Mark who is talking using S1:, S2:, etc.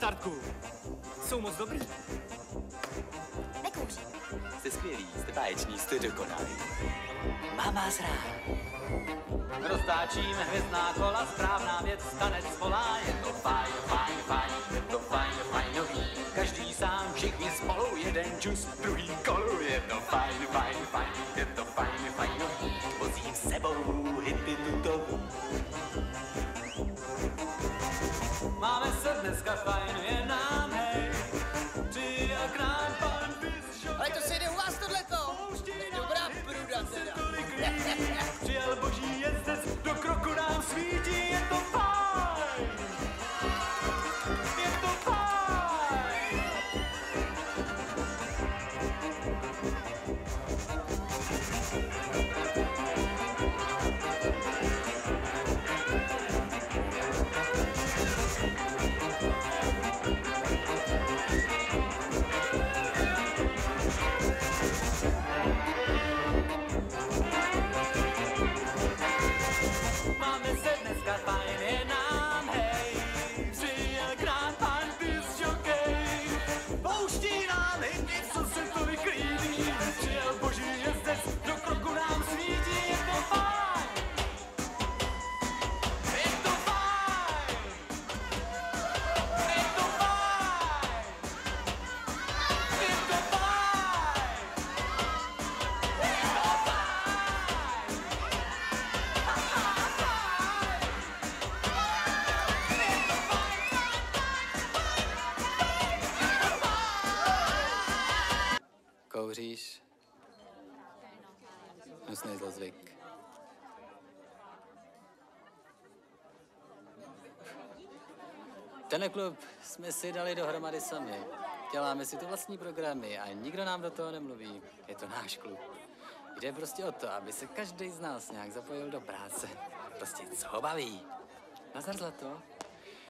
S1: Bastardku. Jsou moc dobrý.
S2: Nekouří.
S3: Jste skvělý, jste báječní, jste dokonalý. Mám vás rád.
S4: Roztáčíme hvězdná kola, správná věc, tanec volá, je to fajn, fajn, fajn, je to fajn, fajnový. Každý sám, všichni spolu, jeden džus, druhý kolu, je to fajn, fajn, fajn, je to fajn, fajnový.
S3: Vozím s sebou hity tutový.
S4: Máme se dneska fajn, je nám hej, přijel k nám pan Vizžo.
S5: Ale to se jde u vás tohleto. To je dobrá pruda teda.
S4: Přijel boží jezdec, do kroku nám svítí, je to fajn! Je to fajn! Máme se dneska fajn, je nám hej, přijel k nám pan disjokej. Pouští nám hity, co se to vyklídí, přijel boží jezdec, do kroku nám svítí, je to fajn. Je to fajn. Je to fajn. Je to fajn. Je to fajn.
S6: Kouříš? Hnusný zlozvyk. Tenhle klub jsme si dali dohromady sami. Děláme si tu vlastní programy a nikdo nám do toho nemluví. Je to náš klub. Jde prostě o to, aby se každý z nás nějak zapojil do práce. Prostě co ho baví. Nazar zlato.